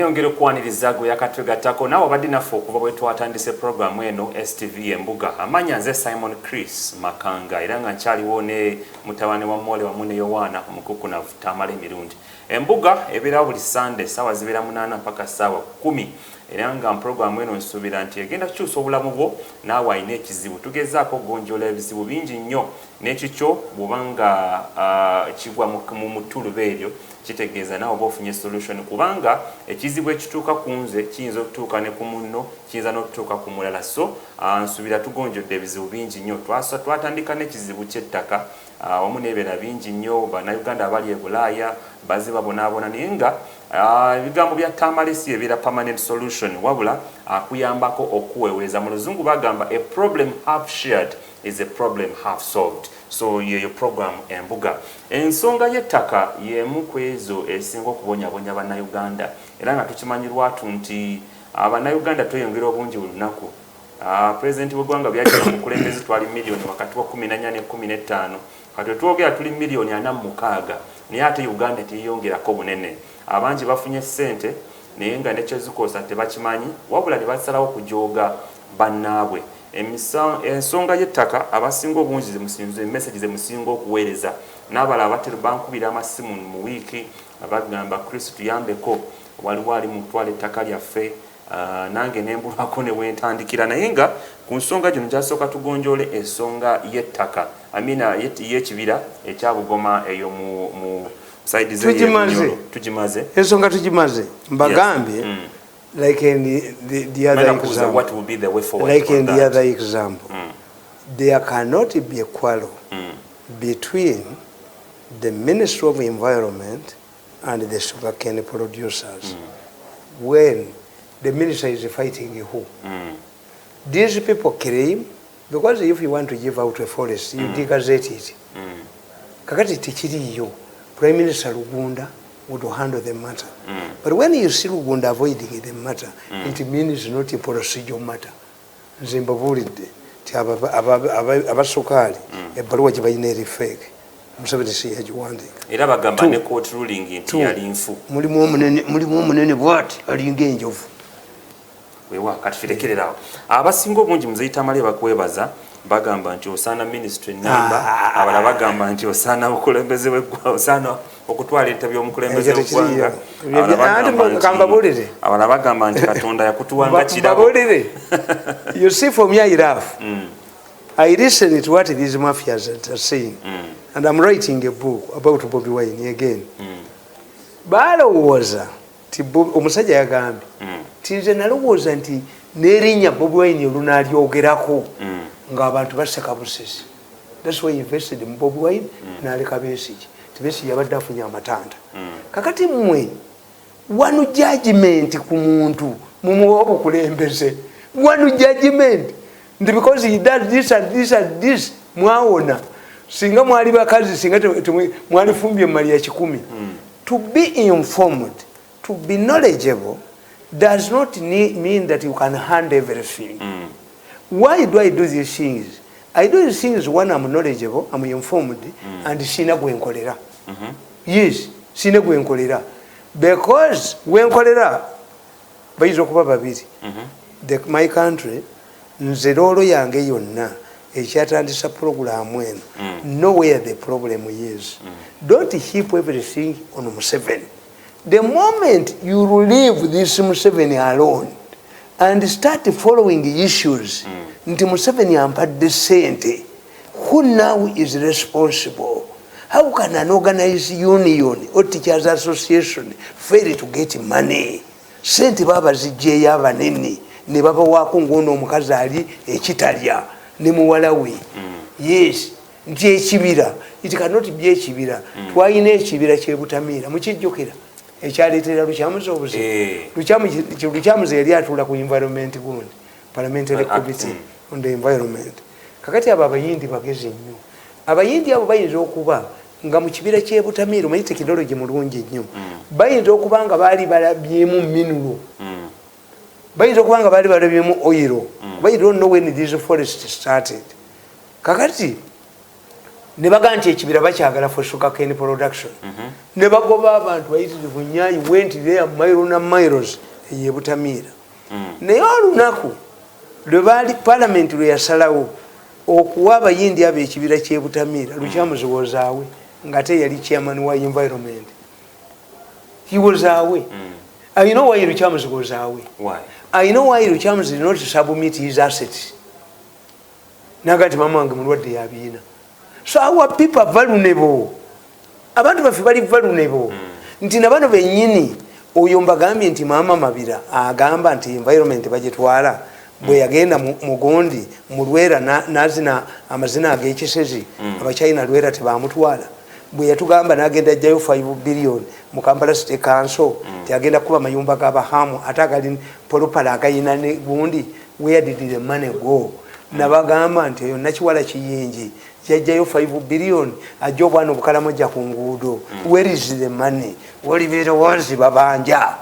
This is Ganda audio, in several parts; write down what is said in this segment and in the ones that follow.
Yongera okwaniriza gwe yakatwegattako naawe obadde naffe okuva bwe twatandise programu eno STV Embuga. Amanya nze Simon Chris Makanga era nga nkyaliwo ne mutabani wa Mole wamu ne Yowaana omukukunavu Tamale emirundi. Embuga ebeerawo buli Sunday ssaawa zibeera 8 mpaka ssaawa 10 era nga programu eno nsuubira nti egenda kukyusa obulamu bwo naawe alina ekizibu. Tugezaako gonjola ebizibu bingi nnyo n'ekikyo bw'obanga kigwa mu mutuluba eryo kitegeeza naawe oba ofunye solution kubanga ekizibu ekituuka ku nze kiyinza okutuuka ne ku munno kiyinza n'okutuuka ku mulala. So nsuubira tugonjodde ebizibu bingi nnyo. Twatandika n'ekizibu ky'ettaka wamu n'ebeera bingi nnyo bannayuganda abali e Bulaaya baziba bonaabona naye nga ebigambo bya Tamale si ebeera permanent solution wabula akuyambako okuweweeza. Mu luzungu bagamba a problem half shared is a problem half solved. So yeyo program Embuga. Ensonga y'ettaka y'emu ku ezo esinga okubonyabonya bannayuganda era nga tukimanyirwatu nti bannayuganda tweyongera obungi buli lunaku. President w'eggwanga byajja mu kulembezi twali milioni wakati wa 14 ne 15 kati twogera tuli milioni 46 naye ate Uganda teyongerako bunene. Abangi bafunye ssente naye nga nekyezikoosa tebakimanyi wabula ne basalawo kujooga bannaabwe. Ensonga y'ettaka abasinga obungi message ze musinga okuweereza n'abala abatero bankubira amasimu mu wiiki abagamba Kristo tuyambeko waliwo ali mu kutwala ettaka lyaffe nange nembulwako ne wentandikira naye nga ku nsonga gino njasooka tugonjole ensonga y'ettaka amina y'ekibira ekyabugoma eyo mu side ze tugimaze ensonga tugimaze mbagambye. Like in the other example, what will be the way forward? Like in the other example, there cannot be a quarrel between the Ministry of Environment and the sugarcane producers when the minister is fighting who? These people claim, because if you want to give out a forest, you degazette it. Kakati tichiriyo, Prime Minister Rugunda would handle the matter. But when you see Rugunda avoiding the matter, it means not a procedural matter. Zimbabwe, Abasokali, a Baruach binary fake. Musabiti see as you want it. Irabagamba ne court ruling into Yalinfu. Mulimu what are you engaged of? We work at Fidekerao. Abasingo bungi muzeyita Tamale bakwebaza bagamba nti osana ministry namba abala bagamba nti osana okulembeze weggwa osana okutwala ebyo omukulembeze weggwanga abala bagamba nti Katonda yakutuwanga kirabo. You see, for me I laugh. I listen to what these mafias are saying and I'm writing a book about Bobi Wine again. Balowooza ti omusajja yagambye tinze nalowooza nti nerinnya Bobi Wine olunaalyogerako ng'abantu baseka busesi. That's why he invested in Bobi Wine n'aleka Besigye. Besigye yabadde afunye amatanda. Kakati mmwe one judgment ku muntu mumuwa obukulembeze. One judgment because he does this and this and this mwawona singa mwali bakazi singa mwali fumbye mali ya 10. To be informed, to be knowledgeable does not mean that you can handle everything. Why do I do these things? I do these things when I'm knowledgeable, I'm informed, and sina gwenkolera. Yes, sina gwenkolera. Because gwenkolera bayizo kuba babiri. My country, nze lolo yange yonna ekyatandisa program eno, know where the problem is. Don't heap everything on Museveni. The moment you leave this Museveni alone and start following issues, nti Museveni ampadde sente, who now is responsible? How can an organized union or teachers association fail to get money? Sente baba zijjeyo abanene ne baba waako ng'ono omukazi ali ekitalya ne muwala we. Yes, nti ekibira, it cannot be ekibira. Twalina ekibira kyebutamiira mukijjukira ekyaleetera Lukyamuzi obuzibu. Lukyamuzi yali atuula ku environment gundi parliamentary committee on the environment. Kakati abo abayindi bagezi nnyo. Abayindi abo bayinza okuba nga mu kibira kyebutamiira omanyi tekinologi mulungi nnyo. Bayinza okuba nga baali balabyemu mineral. Bayinza okuba nga baali balabyemu oil. But you don't know when this forest started. Kakati ne baga nti ekibira bakyagala for sugarcane production ne bagoba abantu bayitirivu Nyaayi went there mile na miles ye Butamiira naye olunaku lwe baali parliament lwe yasalawo okuwa abayindi abo ekibira ky'e Butamiira Lukyamuziwozaawe nga te yali chairman wa environment. He was away. I know why Lukyamuzi goes away. Why? I know why Lukyamuzi did not submit his assets. Nagati mama wange mulwadde yabiina. So our people are vulnerable. Abantu baffe bali vulnerable. Nti na bano bennyini oyo mbagambye nti maama Mabira agamba nti environment bagitwala bwe yagenda mu Gondi mu Lwera n'azina amazina ag'ekisezi abachina Lwera tebamutwala. Bwe yatugamba n'agenda ajjayo 5 billion mu Kampala City Council yagenda kuba mayumba g'abahamu ate agali polopala agayina ne gundi where did the money go? Nabagamba nti eyo Nakiwala Kiyingi yajjayo 5 billion ajja obwana obukalamoja ku nguudo. Where is the money? Walibeera wansi babanja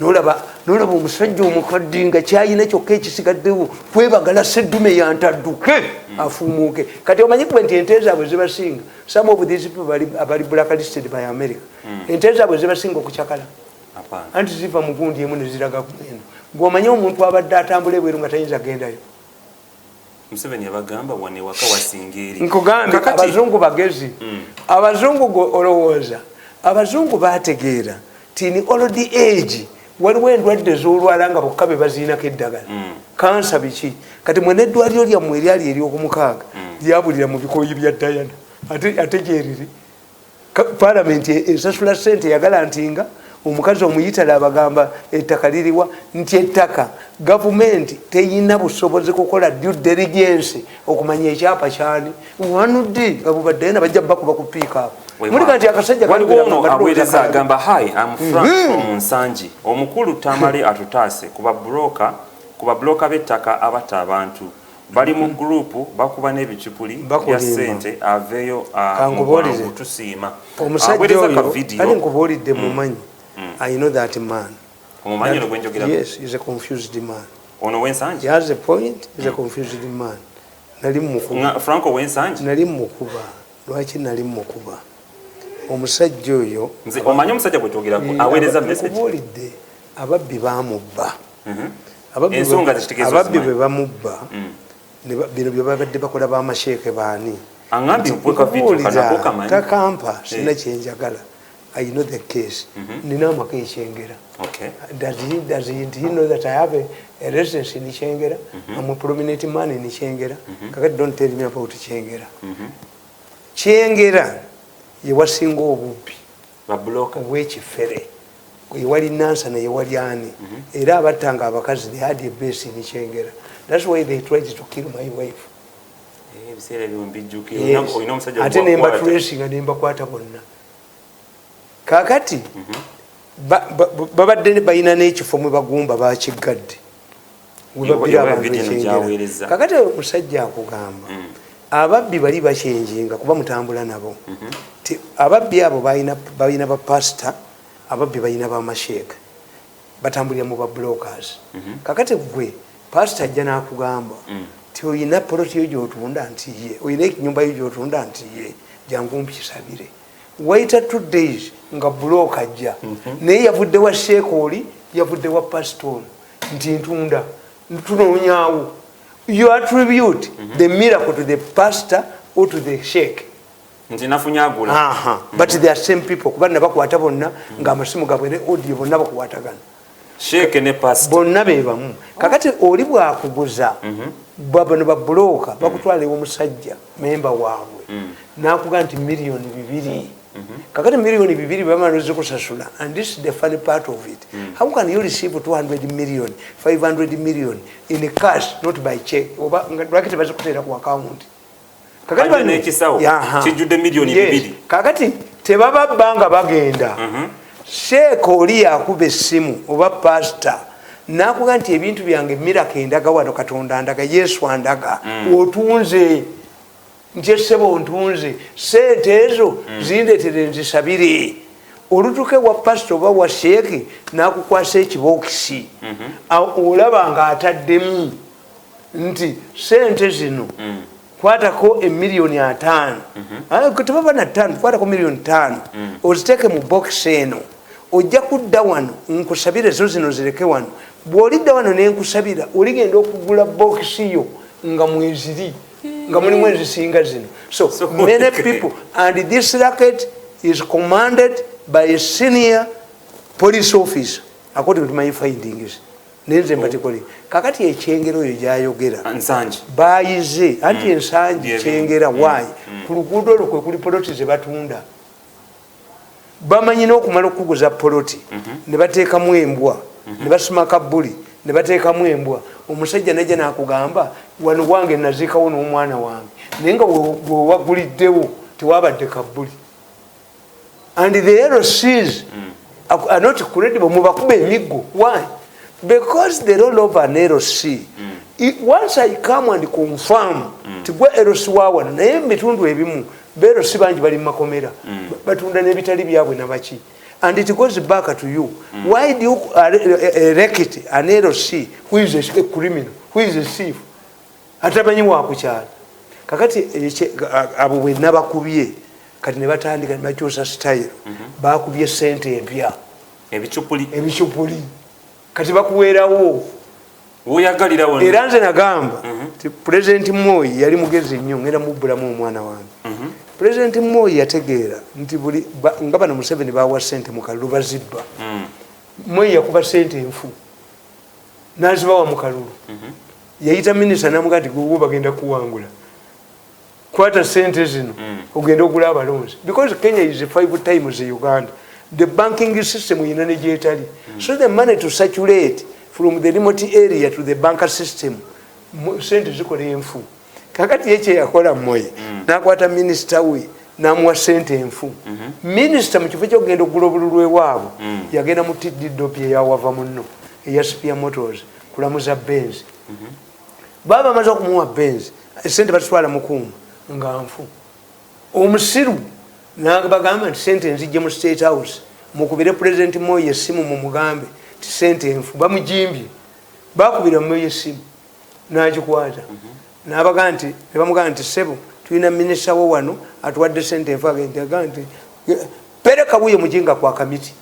nolaba omusajja omukadde nga kyayina kyokka ekisigaddewo kwebagala seddume yantadduke afuumuuke. Kati omanyi kuba nti ente zaabwe zibasinga. Some of these people abali blacklisted by America. Ente zaabwe zibasinga okukyakala anti ziva mu gundi emu ne ziraga ku eno. Ng'omanyi omuntu abadde atambula ebweru nga tayinza gendayo. Museveni yabagamba wane waka wasingeeri. Nkugambye abazungu bagezi. Abazungu olowooza abazungu baategeera ti ni old age waliwo endwadde z'olwala nga bokka be baziinako eddagala. Kansa biki kati mwene eddwaliro lyammwe eryali ery'okumukaaga lyabulira mu bikoyi bya Diana ate gyeriri palamenti esasula ssente yagala ntinga omukazi omuyitala abagamba ettaka liriwa nti ettaka gavumenti teyina busobozi kukola due diligence okumanya ekyapa kyani wanudde nga bubaddeena bajja bakuba ku piika mulika nti akasajja aweereza agamba hi am Frank from Nsangi omukulu Tamale atutaase kuba bloka b'ettaka abatta abantu bali mu grupu bakuba n'ebicupuli bya ssente aveeyo mu tusiima omusajja oyo ali nkubuulidde mumanyi. I know that man. Yes, he's a confused man. Ono Wensangi? He has a point, he's a confused man. Nali mukuba. Franco Wensangi? Nali mukuba. Lwaki nali mukuba. Omusajja oyo. Nze omanyi omusajja gwe twogerako aweereza message. Nkubuulidde ababbi baamubba. Ensonga zikitegeeza. Ababbi bwe bamubba. Bino bye babadde bakola b'amasheeke baani. Angambye okweka video kanako kamanyi. Takampa sina kyenjagala. I know the case. Nina amaka ekyengera. Okay. Does he know that I have a residence in Chengera? I'm a prominent man in Chengera. Don't tell me about Chengera. Chengera, you were single whoopee. Babloka. Which ferry. You were in Nansa and you were Yanni. Irabatanga because they had a base in Chengera. That's why they tried to kill my wife. Yes. Ate nemba tracing and nemba kwata bonna. Kakati babadde bayina n'ekifo mwe bagumba bakigadde webabbira abantu ekyengera. Kakati omusajja akugamba ababbi bali bakyenjinga kuba mutambula nabo. Ababbi abo balina bapasita, ababbi balina bamasheeka batambulira mu bablokers. Kakati gwe pasita ajja n'akugamba ti oyina poloti yo gy'otunda nti ye, oyina ekinyumba yo gy'otunda nti ye, jangu mpikisabire. Waita 2 days nga bloka ajja naye yavudde wa sheekoli yavudde wa pastor nti ntunda ntunoonyaawo. You attribute the miracle to the pastor or to the sheikh. Nti nafunya agula. But they are same people kuba nabakwata bonna nga amasimu gabwe ne audio bonna bakwatagana. Sheikh ne pastor bonna be bamu. Kakati oli bwakuguza bano ba bloka bakutwala omusajja member waabwe n'akuga nti million 2. Kakati million 2 bamaloze kusasula, and this is the funny part of it. How can you receive 200 million, 500 million in cash, not by check? Oba ngakati baze kutera ku account. Kakati bano ekisawo kijudde million 2. Kakati tebaba banga bagenda. Sheikh oli yakube essimu oba pastor nakuga nti ebintu byange miracle ndaga wano Katonda ndaga Yesu andaga otunze nje sebo ntunze sente ezo zindetere nzisabire. Olutuke wa pastor oba wa sheikh nakukwasa ekibokisi olaba nga ataddemu nti sente zino kwatako emiliyoni 5 tebaba na 5 kwatako miliyoni 5 oziteeke mu box eno ojja kudda wano nkusabire zo zino zireke wano bw'olidda wano nenkusabira oligenda okugula bokisi yo nga mweziri nga mulimu ezisinga zino so many people and this racket is commanded by a senior police officer according to my findings nenze mbatikoli kakati ekyengero oyo gyayogera bayize anti ensangi kyengera wayi ku luguudo olwo kwe kuli poloti ze batunda bamanyi n'okumala okuguza poloti ne bateekamu embwa ne basumaka bbuli ne bateekamu embwa omusajja najja n'akugamba wano wange naziikawo n'omwana wange naye nga wewaguliddewo tewabadde kabbuli and the LCs are not credible mubakuba emiggo why because the role of an LC once I come and confirm tigwe LC wawana naye ebitundu ebimu LC bangi bali makomera batunda n'ebitali byabwe nabaki and it goes back to you why do you elect an LC who is a criminal who is a thief atamanyi wakukyala kakati abo bwe nabakubye kati ne batandika ne bakyusa style bakubye sente empya ebichupuli kati bakuweerawo uyagalira wano era nze nagamba President Moi yali mugezi nnyo ngenda mubbulamu omwana wange President Moi yategeera nti buli nga bano Museveni bawa sente mu kalulu bazibba Moi yakuba sente enfu nazibawa mu kalulu yayita minisita namuga nti gwe bagenda kuwangula kwata sente zino ogenda ogula abalonzi because Kenya is 5 times Uganda the banking system yina ne gyetali so the money to circulate from the remote area to the banker system sente zikola enfu kakati yekye yakola Moi nakwata minister we namuwa sente enfu minister mu kifo ky'ogenda ogula obululu ewaabwe yagenda mu tididopye yawava munno eya Spia Motors kulamuza Benz baba amaze okumuwa Benz sente batwala mukuuma nga nfu omusiru nabagamba nti sente nzijje mu State House mukubire President Moi esimu mu mugambe ti sente enfu bamujimbye bakubira Moi esimu nagikwata nabagamba nti nebamugamba nti sebo tulina minisita wo wano atuwadde sente enfu agenda nti pereka buye mujinga kwa kamiti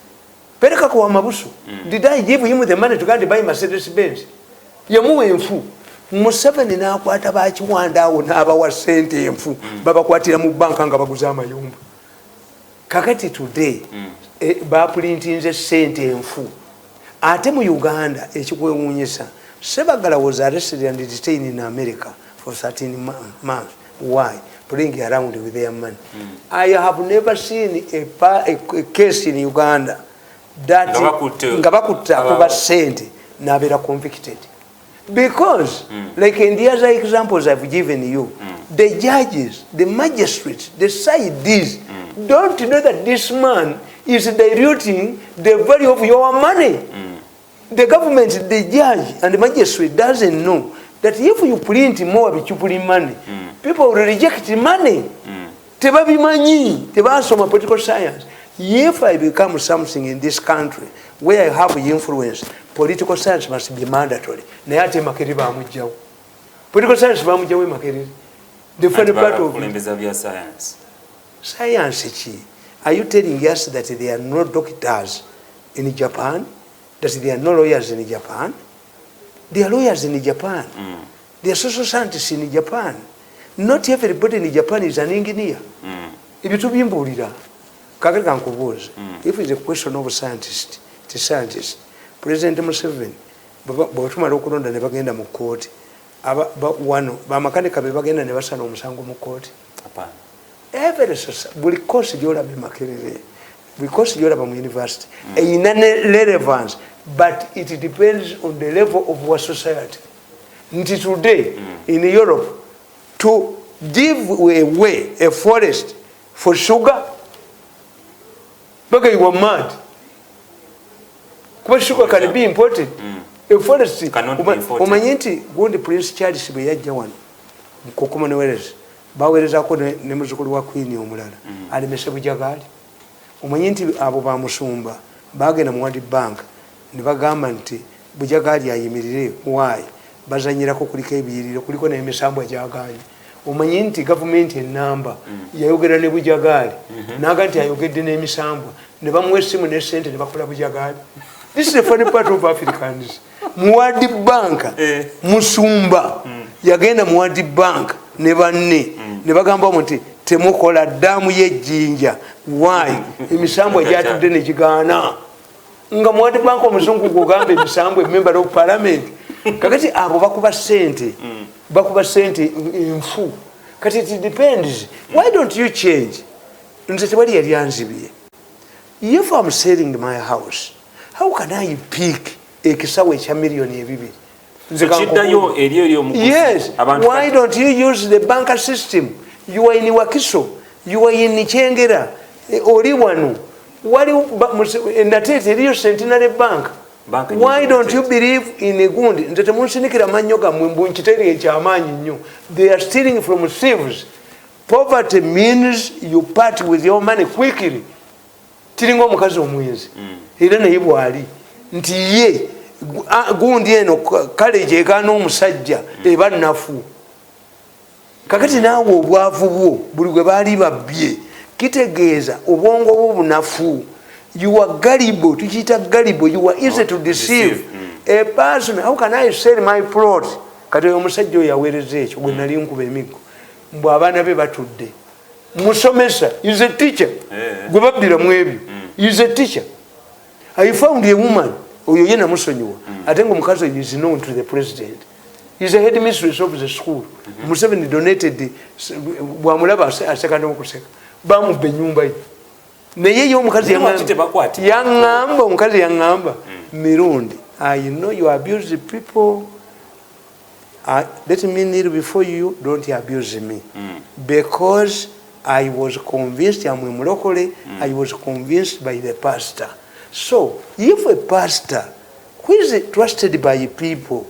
pereka kwa mabusu did I give him the money to go and buy Mercedes Benz yamuwa enfu Museveni nakwata bakiwanda awo n'abawa sente enfu babakwatira mu banka nga baguza amayumba kakati today baprintinze sente enfu ate mu Uganda ekikwewuunyisa Sebagala was arrested and detained in America for 13 months why playing around with their money I have never seen a case in Uganda that nga bakutta kuba sente n'abeera convicted because like in the other examples I've given you the judges, the magistrates, the CIDs don't know that this man is diluting the value of your money. The government, the judge and the magistrate doesn't know that if you print more bichupuli money people will reject money tebabimanyi tebasoma political science. If I become something in this country where I have influence, political science must be mandatory. Nayate makeri bamujjawo. Political science bamujjawo makeri. The funny part of science. Science chi. Are you telling us that there are no doctors in Japan? That there are no lawyers in Japan? There are lawyers in Japan. There are social scientists in Japan. Not everybody in Japan is an engineer. Ibitubimbulira. Kakati kankubuuza. If it's a question of scientist, the scientist, President Museveni, bwebatumala okulonda ne bagenda mu kkooti, wano bamakanika be bagenda ne basala omusango mu kkooti. Buli kosi gyolaba Makerere, buli kosi gyolaba mu university, eyina relevance, but it depends on the level of our society. Nti today, in Europe, to give away a forest for sugar, you were mad. Because sugar can be imported. A forest cannot be imported. Omanyinti gundi Prince Charles bwe yajja wano ku Commonwealth baweerezako ne muzukulu wa Queen omulala alemese bujagaali. Omanyinti abo ba musumba bagenda mu World Bank ne bagamba nti bujagaali ayimirire why bazanyirako kuliko ebiyiriro kuliko n'emisambo egyagaali omanyi nti gavumenti enamba yayogera ne bujagaali naga nti ayogedde n'emisambwa ne bamuwa essimu ne ssente ne bakola bujagaali. This is a funny part of Africans. Muwadi Bank Musumba yagenda Muwadi Bank ne banne ne bagamba nti temukola ddamu y'ejjinja. Why? Emisambwa gyatudde ne kigaana nga Muwadi Bank omuzungu gugamba emisambwa member of parliament. Kakati abo bakuba ssente enfu. Kati it depends. Why don't you change? Nze tewali yali anzibye. If I'm selling my house, how can I pick ekisawe ekya millioni 2? Yes. Why don't you use the bank system? You are in Wakiso, you are in Chengera, oli wano. Nate teriyo Centenary Bank. Why don't you believe in a gundi? Nze temunsinikira mannyo gammwe mbu nkiteri ekyamaanyi nnyo. They are stealing from thieves. Poverty means you part with your money quickly. Tiringa omukazi omwenzi era naye bwali nti ye gundi eno kale gyekaana omusajja eba nnafu. Kakati naawe obwavu bwo buli gwe baali babbye kitegeeza obwongo bwo bunafu. You are gullible. Tukiyita gullible. You are easy to deceive. A person, how can I sell my plot? Kati omusajja oyo aweereza ekyo gwe nali nkuba emiggo mbw abaana be batudde musomesa is a teacher gwe babbiramu ebyo is a teacher. I found a woman oyo ye namusonyiwa ate nga omukazi oyo is known to the president. Is a headmistress of the school. Museveni donated bwamulaba asekanda okuseka bamubba ennyumba ye naye ye omukazi yaŋŋamba omukazi yaŋŋamba mirundi I know you abuse the people. Let me kneel before you, don't abuse me. Because I was convinced, I was convinced by the pastor. So, if a pastor who is trusted by people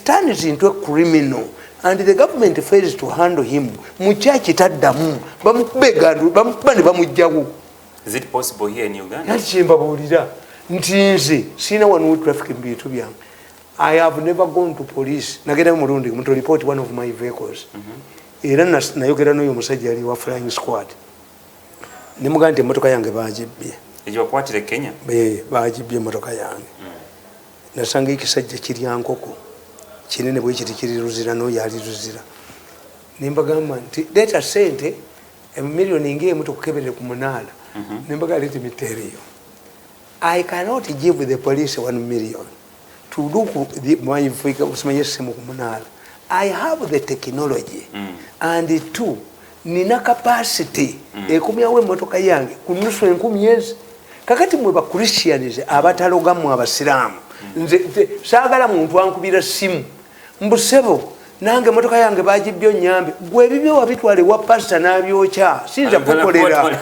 turns into a criminal and the government fails to handle him, muchachi taddamu, bamukuba ne bamugjawo. Is it possible here in Uganda? Nti nze sina wanu traffic bintu byange. I have never gone to police. Nagenda murundi to report one of my vehicles. Era nayogera n'oyo omusajja yali wa flying squad. Nemugamba nti emmotoka yange bagibbye. Ejo kwatire Kenya? Bagibbye emmotoka yange. Nasanga ekisajja kirya nkoko. Kinene bwe kiti kiri ruzira n'oyo ali ruzira. Nembagamba nti leta sente emiliyoni ng'emu tukukeberere ku munaala. Nembagamba leta emiteeriyo. I cannot give the police 1 million to look my vehicle. I have the technology and two, nina capacity ekumyawe motoka yange kunusu 10,000. Kakati mwe ba Christians abataloga mu abasiramu nze saagala muntu ankubira simu mbusebo nange motoka yange bagibbyo nyambe gwe bibyo wabitwale wa pastor nabyocha sinza kukolera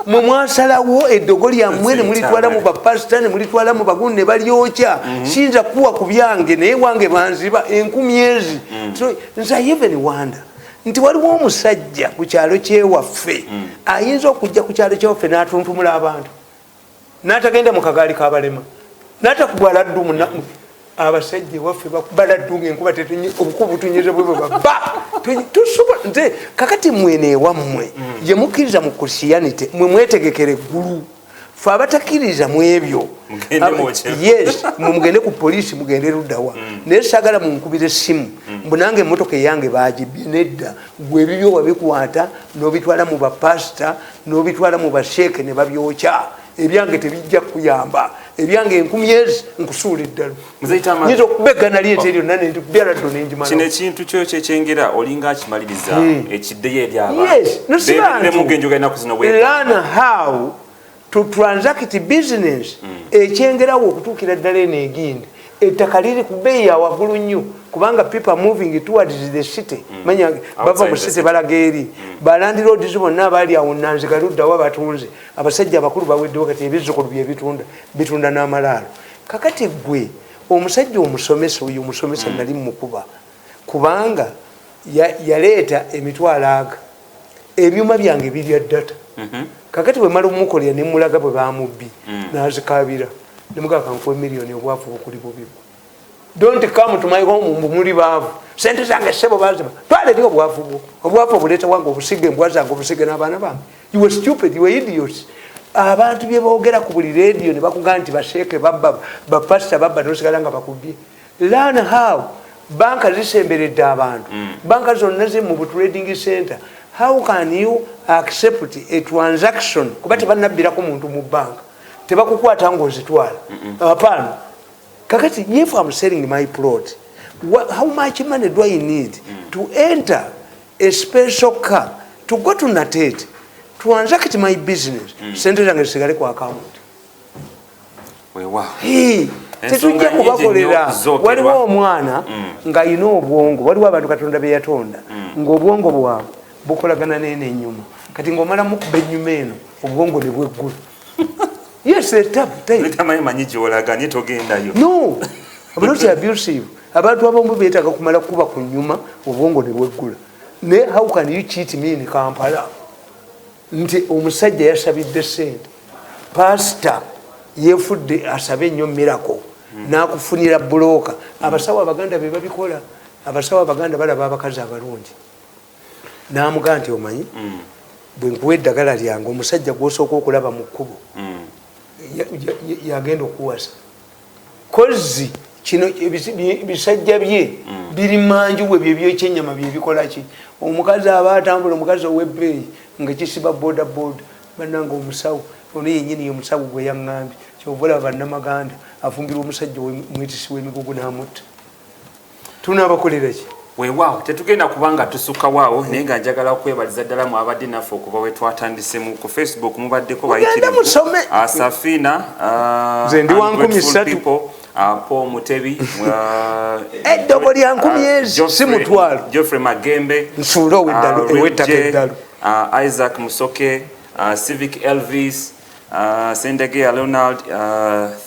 mwe mwasalawo eddogo lyammwe ne mulitwala mu bapasita ne mulitwala mu bagundu ne balyokya sinza kuwa ku byange naye wange banziba 10,000. So nze even wonder nti waliwo omusajja ku kyalo kyewaffe ayinza okujja ku kyalo kyewaffe n'atuntumula abantu n'atagenda mu kagaali k'abalema n'atakubwa laddumu abasajja waffe bakubala ddunga enkuba obukubu tunyize bwe baba nze kakati mwene ewammwe gye mukkiriza mu Christianity mwe mwetegekere eggulu fe abatakkiriza mu ebyo yes mugende ku poliisi mugende luddawa naye saagala munkubira essimu mbu nange emmotoka eyange bagibbye nedda gwe ebibyo wabikwata n'obitwala mu bapasita n'obitwala mu basheeke ne babyokya ebyange tebijja kuyamba ebyange 10,000 nkusuula eddalo nyiza okubegana lyente eryo nane byalado nenjimala kino ekintu kyo kyekyengera olinga akimaliriza ekiddeyo eri abantu learn how to transact business ekyengerawo okutuukira ddala eno egindi ettaka liri ku bbeeyi ya waggulu nnyo kubanga people moving towards the city manya bava mu city balaga eri balandiroads bonna abaali awo nanzika luddawa batunze abasajja abakulu baweddewo kati ebizzukulu bitunda n'amalaalo kakati gwe omusajja omusomesa oyo omusomesa nali mukuba kubanga yaleeta emitwalo aga ebyuma byange birya data kakati bwe mala omukolera ne mulaga bwe bamubbi n'azikabira ne mugaka nkuwa miliyoni obwavu okuli bubibwa don't come to my home muli baavu sente zange sebo baziba twale liko obwavu buleta wangu obusige mbwaza ngo obusige n'abaana bange. You were stupid, you were idiots. Abantu bye boogera ku buli radio ne bakugamba nti basheeke babba bapasita babba nosigala nga bakubye. Learn how banka zisemberedde abantu. Banka zonna ziri mu trading center. How can you accept a transaction kuba tebannabbirako muntu mu banka tebakukwata ng'ozitwala apana kakati if I'm selling my plot how much money do I need to enter a special car to go to Natet transact my business sente zange zisigale ku account tetujja kubakolera. Waliwo omwana ng'ayina obwongo, waliwo abantu Katonda be yatonda ng'obwongo bwabwe bukolagana nene enyuma kati ng'omala mukuba ennyuma eno obwongo ne bweggula. Yes, no, I'm not abusive. Abantu abamu beetaaga kumala kuba ku nnyuma obwongo ne bweggula. Ne how can you cheat me in Kampala? Nti omusajja yasabidde ssente pastor yefudde asabe nnyo miracle n'akufunira bulooka. Abasawo Abaganda be babikola. Abasawo Abaganda balaba abakazi abalungi n'amugamba nti omanyi bwe nkuwa eddagala lyange omusajja gw'osooka okulaba mu kkubo yagenda okuwasa kozi kino ebisajja bye biri manju bwe byebyeky'ennyama bye bikola ki. Omukazi aba atambula omukazi ow'ebbeeyi nga kisiba boda bannanga omusawo ono yennyini omusawo gwe yaŋŋambye kyova olaba bannamaganda afumbirwa omusajja omwetisi w'emigugu n'amutta. Tunaabakolera ki? Weewaawo tetugenda kubanga tusukka waawo naye nga njagala okwebaliza ddala mu abadde naffe okuva we twatandisemu ku Facebook mubaddeko bayitirivu Safina nze ndi wa 13 Paul Mutebi eddogo lya 10 si mutwalo Geoffrey Magembe nsuula ow'ettaka eddalu Isaac Musoke Civic Elvis Sendege Leonard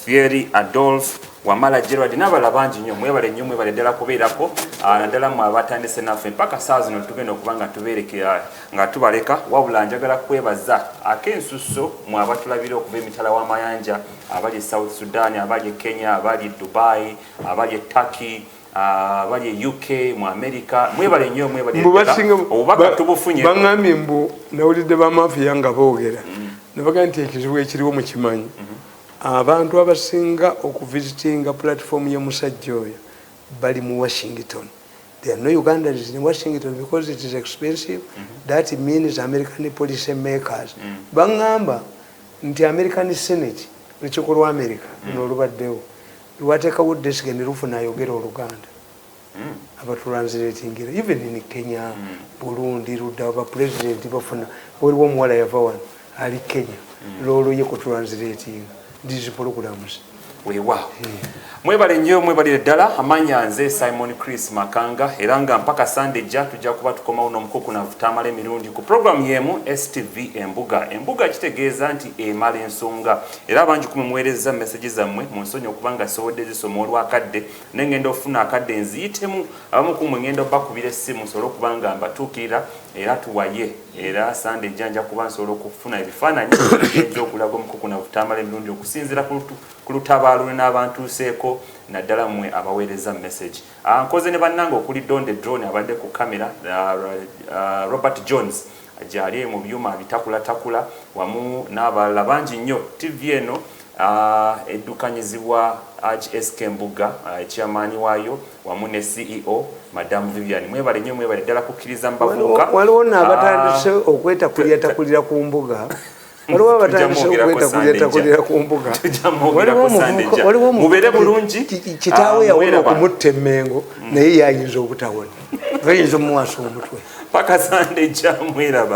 Thierry Adolphe Wamala Gerard n'abala bangi nnyo mwebale nnyo mwebale ddala kubeerako naddala mu abatandise naffe mpaka saa zino tugenda okuba nga tubeerekera nga tubaleka wabula njagala kwebaza ak'ensusso mu abatulabira okuva emitala w'amayanja abali South Sudan abali Kenya abali Dubai abali Turkey abali UK mu America mwebale nnyo mwebale obubaka tubufunye baŋŋambye mbu nawulidde bamafiya nga boogera ne bagamba nti ekizibu ekiriwo mu kimanyi abantu abasinga okuvisitinga platform y'omusajja oyo bali mu Washington. There are no Ugandans in Washington because it is expensive. That means American policy makers bangamba nti American Senate lukiiko lwa America n'olubaddewo lwateekawo desk ne lufuna ayogera Oluganda abatranslatingira even in Kenya Burundi ludda abapresident bafuna waliwo omuwala yava wano ali Kenya lolo ye kutranslatinga these programs. Weewaawo mwebale nnyo mwebalire ddala amanya nze Simon Chris Makanga era nga mpaka Sunday jja tujja kuba tukomawo n'omukuku na vutamala emirundi ku program yemu STV embuga kitegeeza nti emala ensonga era abangi kumwewereza message zammwe mu nsonyi okuba nga sobodde zisoma olwakadde nengenda ofuna akadde nziyitemu abamu kumwe ngenda bakubira essimu nsobole okuba nga mbatuukirira era tuwaye era Sunday jja kuba nsobola okufuna ebifaananyi ebyokulaga omukuku na vutamala emirundi okusinziira ku lutabaalo n'abantu seeko naddala mmwe abaweereza message nkoze ne bannanga okuli Donde Drone abadde ku kamera Robert Jones ajali mu byuma bitakula wamu n'abalala bangi nnyo TV eno eddukanyizibwa HSK Mbuga chairman waayo wamu ne CEO Madam Vivian mwebale nnyo mwebale ddala kukkiriza mbavuuka waliwo n'abatandise okwetakulira ku mbuga waliwo abatandise okwetakulira ku mbuga mubere bulungi kitaawe yawona okumutta emmengo naye yayinza obutawona bayinza omuwasa omutwe paka Sunday jja mweraba